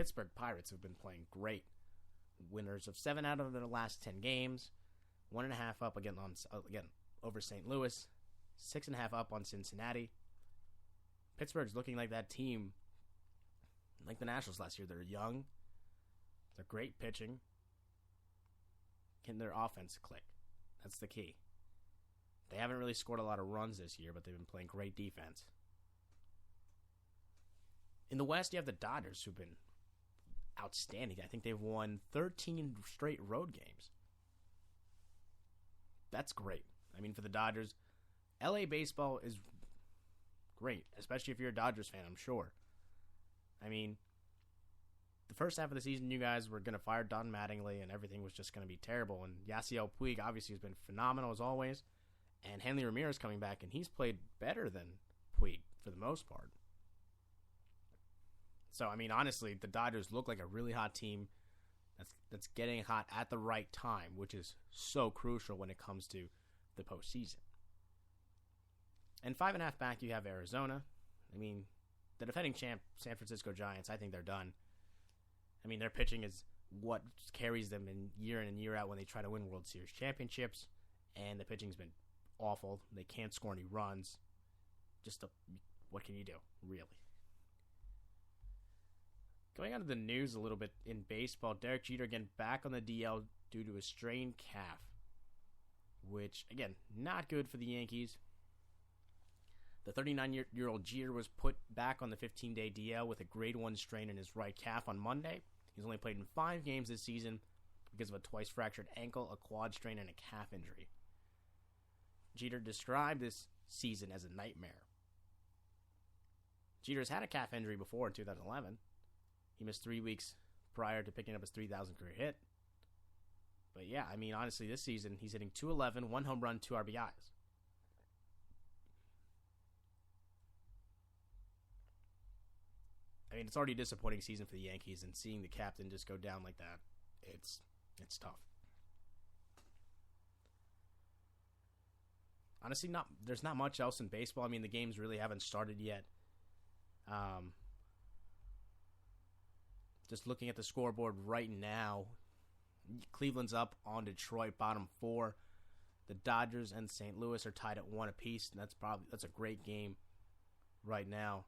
Pittsburgh Pirates have been playing great. Winners of 7 out of their last 10 games. 1.5 up again over St. Louis. 6.5 up on Cincinnati. Pittsburgh's looking like that team, like the Nationals last year. They're young. They're great pitching. Can their offense click? That's the key. They haven't really scored a lot of runs this year, but they've been playing great defense. In the West, you have the Dodgers, who've been outstanding. I think they've won 13 straight road games. That's great. I mean, for the Dodgers, LA baseball is great, especially if you're a Dodgers fan, I'm sure. I mean, the first half of the season, you guys were going to fire Don Mattingly, and everything was just going to be terrible. And Yasiel Puig obviously has been phenomenal as always. And Hanley Ramirez coming back, and he's played better than Puig for the most part. So, I mean, honestly, the Dodgers look like a really hot team that's getting hot at the right time, which is so crucial when it comes to the postseason. And 5.5 back, you have Arizona. I mean, the defending champ, San Francisco Giants, I think they're done. I mean, their pitching is what carries them in and year out when they try to win World Series championships, and the pitching's been awful. They can't score any runs. What can you do, really? Going on to the news a little bit in baseball, Derek Jeter again back on the DL due to a strained calf, which, again, not good for the Yankees. The 39-year-old Jeter was put back on the 15-day DL with a grade 1 strain in his right calf on Monday. He's only played in 5 games this season because of a twice-fractured ankle, a quad strain, and a calf injury. Jeter described this season as a nightmare. Jeter's had a calf injury before in 2011. He missed 3 weeks prior to picking up his 3,000th career hit. But yeah, I mean, honestly, this season, he's hitting .211, 1 home run, 2 RBIs. I mean, it's already a disappointing season for the Yankees, and seeing the captain just go down like that, it's tough. Honestly, there's not much else in baseball. I mean, the games really haven't started yet. Just looking at the scoreboard right now, Cleveland's up on Detroit, bottom 4. The Dodgers and St. Louis are tied at 1 apiece, and that's a great game right now.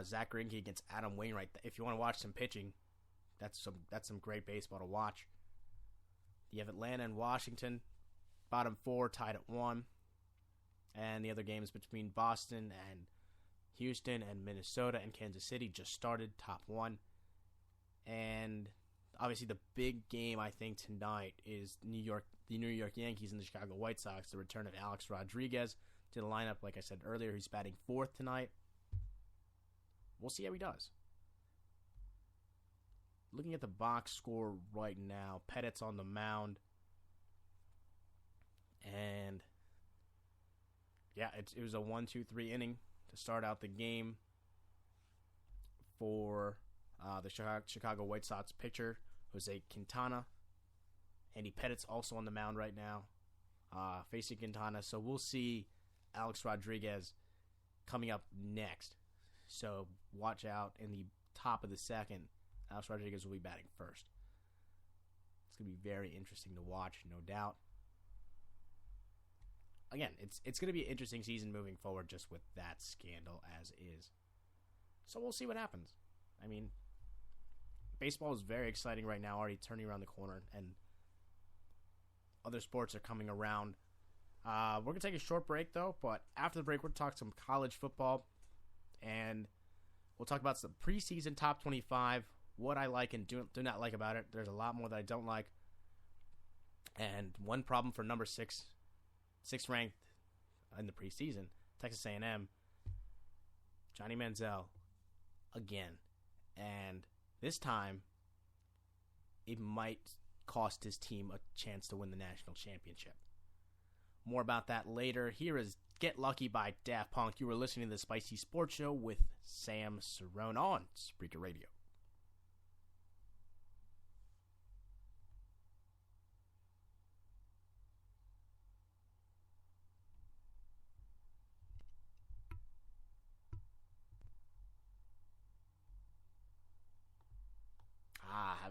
Zach Greinke against Adam Wainwright. If you want to watch some pitching, that's some great baseball to watch. You have Atlanta and Washington, bottom 4, tied at 1. And the other games between Boston and Houston and Minnesota and Kansas City just started, top 1. And obviously the big game, I think, tonight is the New York Yankees and the Chicago White Sox. The return of Alex Rodriguez to the lineup. Like I said earlier, he's batting 4th tonight. We'll see how he does. Looking at the box score right now, Pettit's on the mound. And yeah, it was a 1-2-3 inning to start out the game for the Chicago White Sox pitcher, Jose Quintana. Andy Pettit's also on the mound right now, facing Quintana. So we'll see Alex Rodriguez coming up next. So watch out in the top of the second. Alex Rodriguez will be batting first. It's going to be very interesting to watch, no doubt. Again, it's going to be an interesting season moving forward just with that scandal as is. So we'll see what happens. I mean, baseball is very exciting right now, already turning around the corner, and other sports are coming around. We're going to take a short break, though, but after the break, we'll talk some college football, and we'll talk about some preseason top 25, what I like and do not like about it. There's a lot more that I don't like. And one problem for number 6 ranked in the preseason, Texas A&M, Johnny Manziel, again. And this time, it might cost his team a chance to win the national championship. More about that later. Here is Get Lucky by Daft Punk. You were listening to the Spicy Sports Show with Sam Cerrone on Spreaker Radio.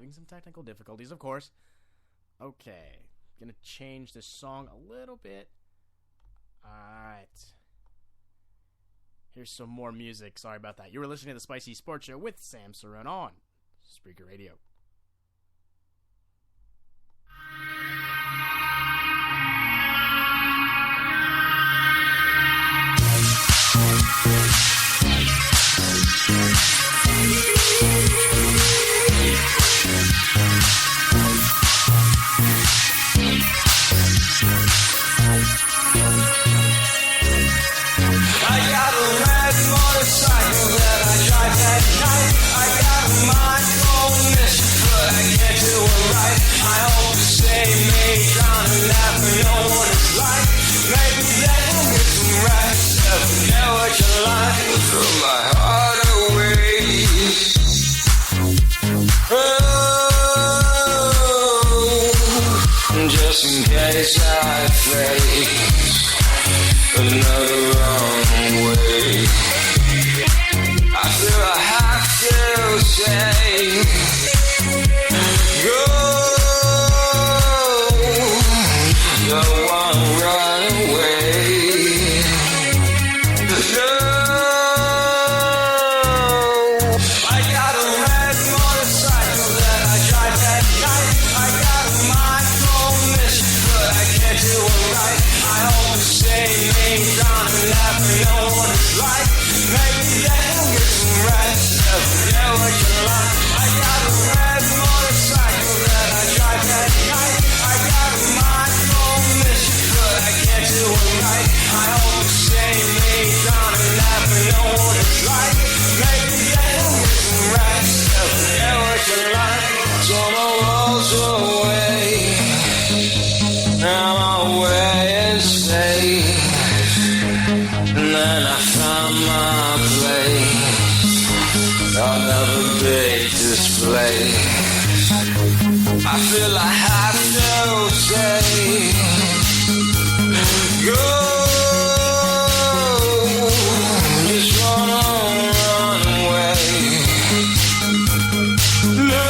having some technical difficulties, of course. Okay, gonna change the song a little bit. Alright. Here's some more music. Sorry about that. You were listening to the Spicy Sports Show with Sam Cerrone on Spreaker Radio. Just in case I face another wrong way, I feel I have to say, go, don't wanna run away, no, I got a red motorcycle that I drive at night, I got a mind but I can't do it right. I hope to stay me down and laugh and know what it's like. Maybe I can get some rest. Forget what you like. I got a red motorcycle that I drive at night. I got a mind full of mischief, but I can't do it right. I hope to stay me down and laugh and know what it's like. Maybe I can get some rest. Forget what you like. Throw my walls away. I'm away and safe, and then I found my place, another big display. I feel I have to say, go, just wanna run away. No.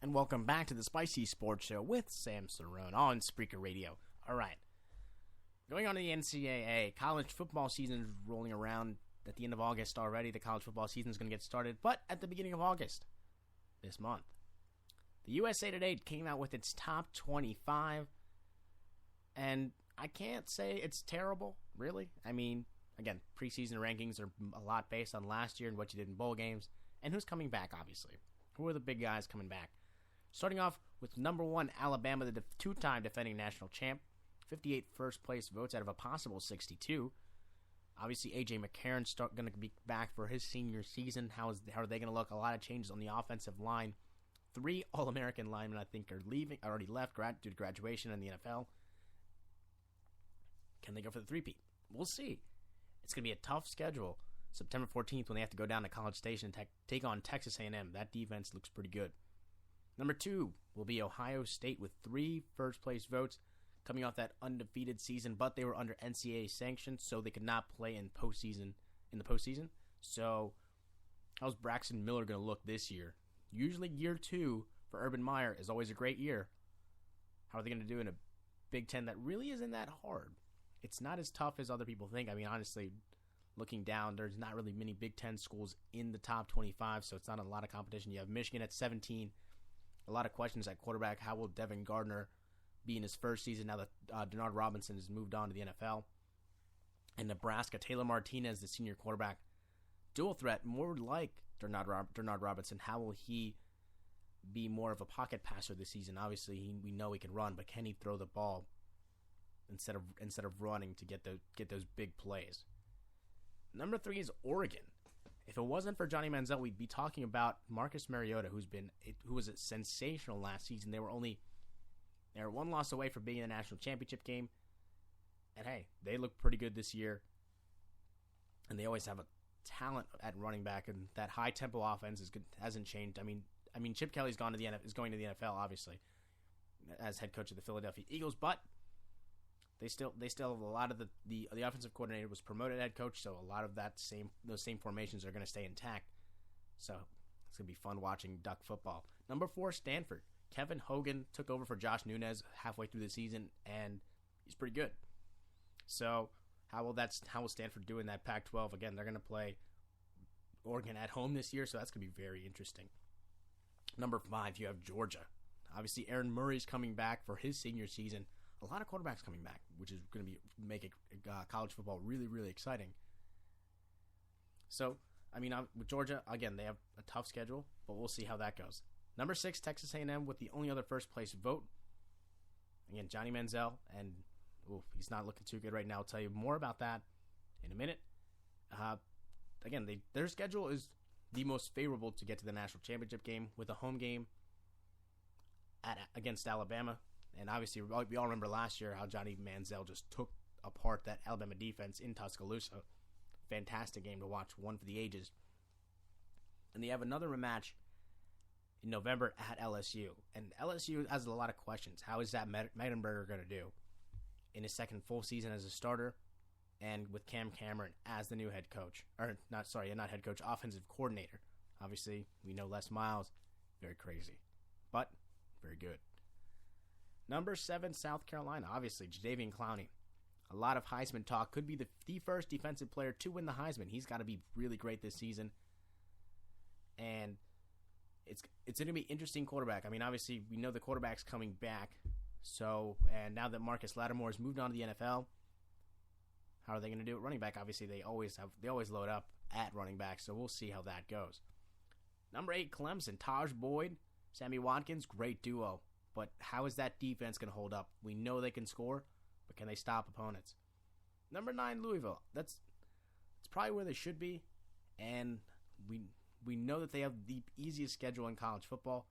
And welcome back to the Spicy Sports Show with Sam Cerrone on Spreaker Radio. All right. Going on to the NCAA, college football season is rolling around at the end of August already. The college football season is going to get started, but at the beginning of August, this month, the USA Today came out with its top 25, and I can't say it's terrible, really. I mean, again, preseason rankings are a lot based on last year and what you did in bowl games, and who's coming back, obviously. Who are the big guys coming back? Starting off with number 1, Alabama, the two-time defending national champ. 58 first-place votes out of a possible 62. Obviously, A.J. McCarron's going to be back for his senior season. How are they going to look? A lot of changes on the offensive line. 3 All-American linemen, I think, already left due to graduation in the NFL. Can they go for the three-peat? We'll see. It's going to be a tough schedule. September 14th when they have to go down to College Station and take on Texas A&M. That defense looks pretty good. Number 2 will be Ohio State with 3 first-place votes coming off that undefeated season, but they were under NCAA sanctions, so they could not play in the postseason. So how's Braxton Miller going to look this year? Usually year 2 for Urban Meyer is always a great year. How are they going to do in a Big Ten that really isn't that hard? It's not as tough as other people think. I mean, honestly, looking down, there's not really many Big Ten schools in the top 25, so it's not a lot of competition. You have Michigan at 17. A lot of questions at quarterback. How will Devin Gardner be in his first season now that Denard Robinson has moved on to the NFL? And Nebraska, Taylor Martinez, the senior quarterback. Dual threat, more like Denard Robinson. How will he be more of a pocket passer this season? Obviously, we know he can run, but can he throw the ball instead of running to get those big plays? Number 3 is Oregon. If it wasn't for Johnny Manziel, we'd be talking about Marcus Mariota, who was sensational last season. They were one loss away from being in the national championship game. And hey, they look pretty good this year. And they always have a talent at running back, and that high tempo offense hasn't changed. I mean, Chip Kelly's going to the NFL, obviously, as head coach of the Philadelphia Eagles, but they still have a lot of the offensive coordinator was promoted head coach, so a lot of those same formations are going to stay intact. So it's going to be fun watching Duck football. Number 4, Stanford. Kevin Hogan took over for Josh Nunez halfway through the season, and he's pretty good. So how will Stanford do in that Pac-12? Again, they're going to play Oregon at home this year, so that's going to be very interesting. Number 5, you have Georgia. Obviously, Aaron Murray's coming back for his senior season. A lot of quarterbacks coming back, which is going to make college football really, really exciting. So, I mean, with Georgia, again, they have a tough schedule, but we'll see how that goes. Number 6, Texas A&M with the only other first-place vote. Again, Johnny Manziel, and he's not looking too good right now. I'll tell you more about that in a minute. Again, their schedule is the most favorable to get to the national championship game with a home game against Alabama. And obviously, we all remember last year how Johnny Manziel just took apart that Alabama defense in Tuscaloosa. Fantastic game to watch, one for the ages. And they have another rematch in November at LSU. And LSU has a lot of questions. How is that Mettenberger going to do in his second full season as a starter and with Cam Cameron as the new head coach? Not head coach, offensive coordinator. Obviously, we know Les Miles. Very crazy, but very good. Number 7, South Carolina. Obviously, Jadeveon Clowney. A lot of Heisman talk. Could be the first defensive player to win the Heisman. He's got to be really great this season. And it's going to be interesting quarterback. I mean, obviously, we know the quarterback's coming back. So, and now that Marcus Lattimore has moved on to the NFL, how are they going to do it running back? Obviously, they always load up at running back, so we'll see how that goes. Number 8, Clemson. Taj Boyd, Sammy Watkins, great duo. But how is that defense going to hold up? We know they can score, but can they stop opponents? Number 9, Louisville. That's probably where they should be, and we know that they have the easiest schedule in college football.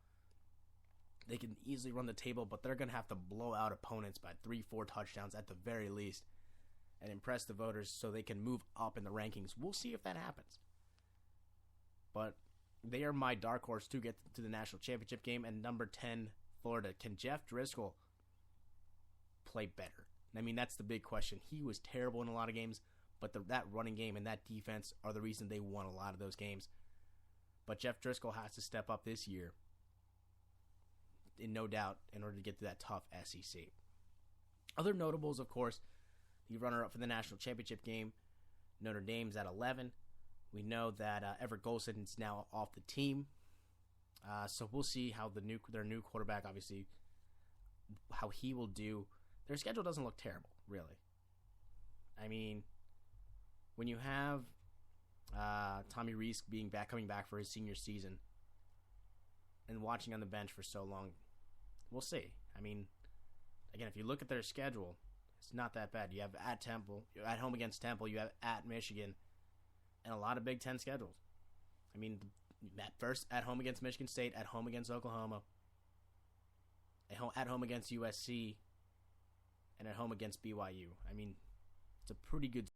They can easily run the table, but they're going to have to blow out opponents by 3-4 touchdowns at the very least and impress the voters so they can move up in the rankings. We'll see if that happens. But they are my dark horse to get to the national championship game. And number 10, Florida. Can Jeff Driscoll play better? I mean, that's the big question. He was terrible in a lot of games, but that running game and that defense are the reason they won a lot of those games. But Jeff Driscoll has to step up this year, in no doubt, in order to get to that tough SEC. Other notables, of course, the runner-up for the national championship game, Notre Dame's at 11. We know that Everett Golson is now off the team. So we'll see how their new quarterback, obviously, how he will do. Their schedule doesn't look terrible, really. I mean, when you have Tommy Rees coming back for his senior season and watching on the bench for so long, we'll see. I mean, again, if you look at their schedule, it's not that bad. You have at Temple, you're at home against Temple, you have at Michigan, and a lot of Big Ten schedules. I mean, at home against Michigan State, at home against Oklahoma, at home against USC, and at home against BYU. I mean, it's a pretty good